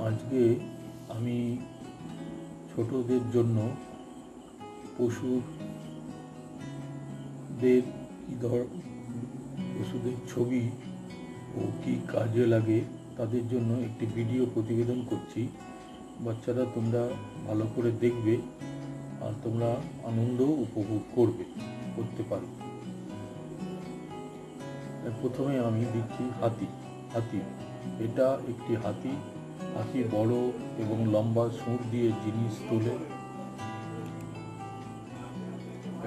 আজকে আমি ছোটদের জন্য পশুদের ছবি ও কি কাজে লাগে তাদের জন্য একটি ভিডিও প্রতিবেদন করছি। বাচ্চারা তোমরা ভালো করে দেখবে আর তোমরা আনন্দ উপভোগ করতে পারো। প্রথমে আমি দিচ্ছি হাতি। এটা একটি হাতি বড় এবং লম্বা সুর দিয়ে জিনিস তোলে।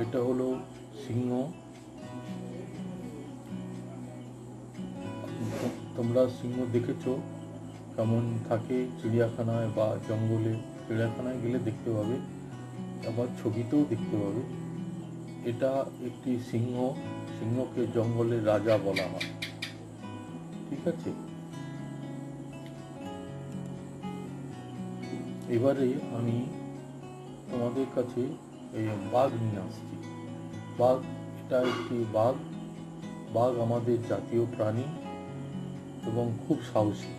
এটা হলো সিংহ। তোমরা সিংহ দেখেছো কেমন থাকে চিড়িয়াখানায় বা জঙ্গলে। চিড়িয়াখানায় গেলে দেখতে পাবে, আবার ছবিতেও দেখতে পাবে। এটা একটি সিংহকে জঙ্গলের রাজা বলা হয়। ঠিক আছে, এবারে আমি তোমাদের কাছে বাঘ নিয়ে আসছি। এটা একটি বাঘ আমাদের জাতীয় প্রাণী এবং খুব সাহসী।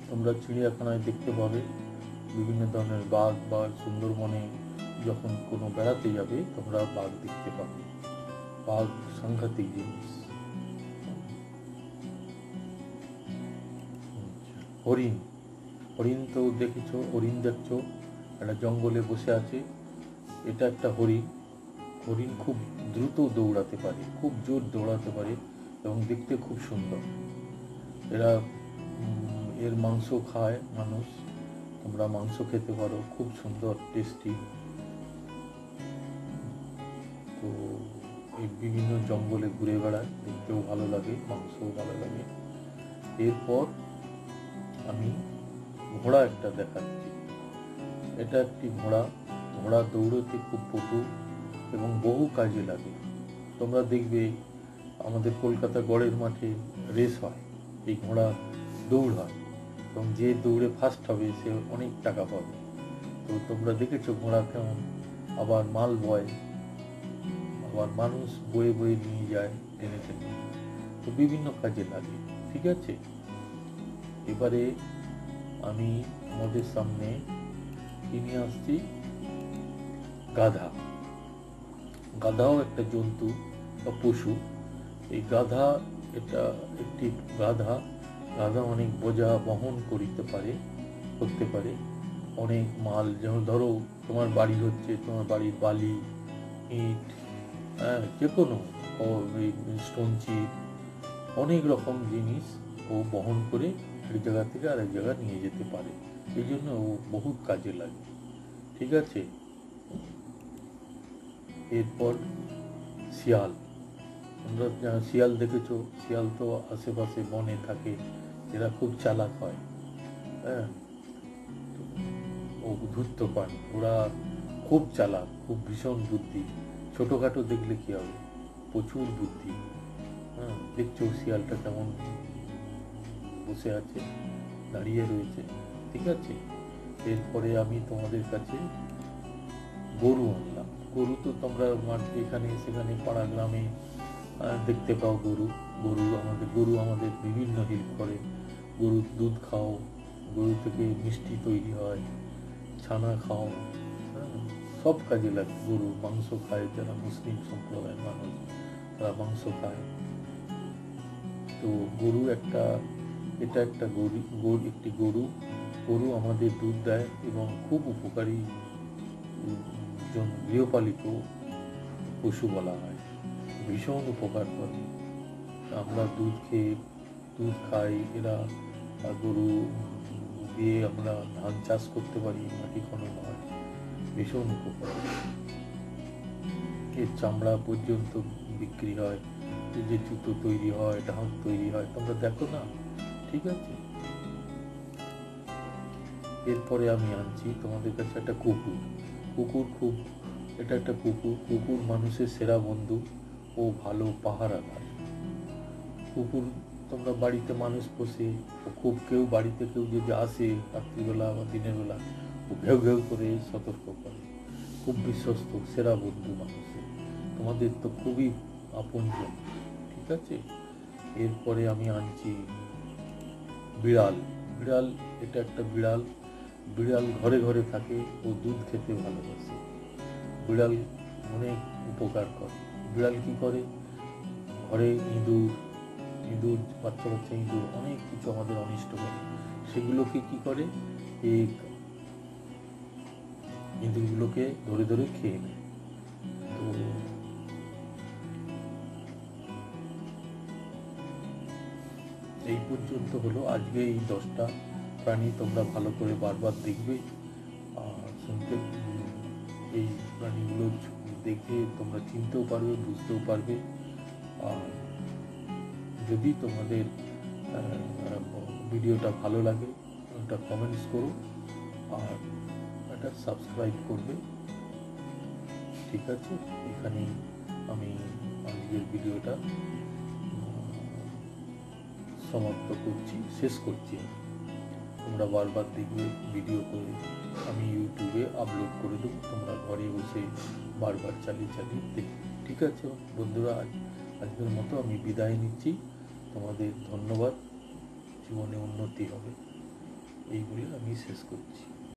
তোমরা চিড়িয়াখানায় দেখতে পাবে বিভিন্ন ধরনের বাঘ, বা সুন্দরবনে যখন কোনো বেড়াতে যাবে তোমরা বাঘ দেখতে পাবে। বাঘ সাংঘাতিক জিনিস। হরিণ তো দেখেছো, হরিণ দেখছো, একটা জঙ্গলে বসে আছে। এটা একটা হরিণ খুব দ্রুত দৌড়াতে পারে, খুব জোর দৌড়াতে পারে এবং দেখতে খুব সুন্দর। এর মাংস খায় মানুষ, তোমরা মাংস খেতে পারো, খুব সুন্দর টেস্টি। তো এই বিভিন্ন জঙ্গলে ঘুরে বেড়ায়, দেখতেও ভালো লাগে, মাংসও ভালো লাগে। এরপর আমি ঘোড়া একটা দেখাচ্ছি। এটা একটি ঘোড়া দৌড়তে খুব পটু এবং বহু কাজে লাগে। তোমরা দেখবে আমাদের কলকাতা গড়ের মাঠে রেস হয়, এই ঘোড়া দৌড় হয় এবং যে দৌড়ে ফার্স্ট হবে সে অনেক টাকা পাবে। তো তোমরা দেখেছো ঘোড়া কেমন, আবার মাল বয়, আবার মানুষ বয়ে নিয়ে যায় টেনে। তো বিভিন্ন কাজে লাগে। ঠিক আছে, এবারে আমি আমাদের সামনে নিয়ে আসছি গাধাও একটা জন্তু বা পশু। এই এটা একটি গাধা অনেক বোঝা বহন করতে পারে অনেক মাল। যেমন ধরো তোমার বাড়ি হচ্ছে, তোমার বাড়ির বালি, ইট, যে কোনো স্টোন চিপ, অনেক রকম জিনিস ও বহন করে এক জায়গা থেকে আরেক জায়গা নিয়ে যেতে পারে। এই জন্য ও বহুত কাজে লাগে। ঠিক আছে, এরপর শিয়াল। তোমরা শিয়াল দেখেছো, শিয়াল তো আশেপাশে বনে থাকে, এরা খুব চালাক হয়। ও ধূর্ত প্রাণী, ওরা খুব চালাক, খুব ভীষণ বুদ্ধি। ছোটখাটো দেখলে কি হবে, প্রচুর বুদ্ধি। দেখছো শিয়ালটা কেমন বসে আছে, দাঁড়িয়ে রয়েছে। ঠিক আছে, এরপরে আমি তোমাদের কাছে গরু আনলাম। গরু তো তোমরা এখানে সেখানে পাড়া গ্রামে দেখতে পাও। গরু আমাদের বিভিন্ন হেল্প করে। গরুর দুধ খাও, গরু থেকে মিষ্টি তৈরি হয়, ছানা খাও, সব কাজে লাগে। গরু মাংস খায়, যারা মুসলিম সম্প্রদায়ের মানুষ তারা মাংস খায়। তো এটা একটা গরু আমাদের দুধ দেয় এবং খুব উপকারী গৃহপালিত পশু বলা হয়, ভীষণ উপকার করে। আমরা দুধ খাই, এরা গরু দিয়ে আমরা ধান চাষ করতে পারি, মাটি খনন হয়, ভীষণ উপকার। এর চামড়া পর্যন্ত বিক্রি হয়, এই যে জুতো তৈরি হয়, ঢাক তৈরি হয়, তোমরা দেখো না। ঠিক আছে, এরপরে আমি আনছি তোমাদের কাছে একটা কুকুর। এটা একটা কুকুর মানুষের সেরা বন্ধু ও ভালো পাহারাদার। কুকুর তোমরা বাড়িতে মানুষ পোষে, বাড়িতে কেউ যদি আসে রাত্রিবেলা বা দিনের বেলা, ও ঘেউ ঘেউ করে সতর্ক করে। খুব বিশ্বস্ত, সেরা বন্ধু মানুষের, তোমাদের তো খুবই আপনজন। ঠিক আছে, এরপরে আমি আনছি বিড়াল বিড়াল এটা একটা বিড়াল। বিড়াল ঘরে ঘরে থাকে ও দুধ খেতে ভালোবাসে। বিড়াল অনেক উপকার করে। বিড়াল কি করে, ঘরে ইঁদুর ইঁদুর বাচ্চা বাচ্চা ইঁদুর অনেক কিছু আমাদের অনিষ্ট করে, সেগুলোকে কি করে, এই ইঁদুরগুলোকে ধরে ধরে খেয়ে নেয়। তো এই পর্যন্ত হলো আজকে এই 10টা প্রাণী। তোমরা ভালো করে বারবার দেখবে আর শুনতে, এই প্রাণীগুলো দেখে তোমরা চিনতেও পারবে, বুঝতেও পারবে। আর যদি তোমাদের ভিডিওটা ভালো লাগে ওটা কমেন্টস করো আর এটা সাবস্ক্রাইব করবে। ঠিক আছে, এখানেই আমি আজকের ভিডিওটা সমাপ্ত করছি, শেষ করছি। তোমরা বারবার দেখবে, ভিডিও করে আমি ইউটিউবে আপলোড করে দেবো, তোমরা ঘরে বসে বারবার চালিয়ে চালিয়ে দেখবে। ঠিক আছে বন্ধুরা, আজকের মতো আমি বিদায় নিচ্ছি। তোমাদের ধন্যবাদ। জীবনে উন্নতি হবে এই বলে আমি শেষ করছি।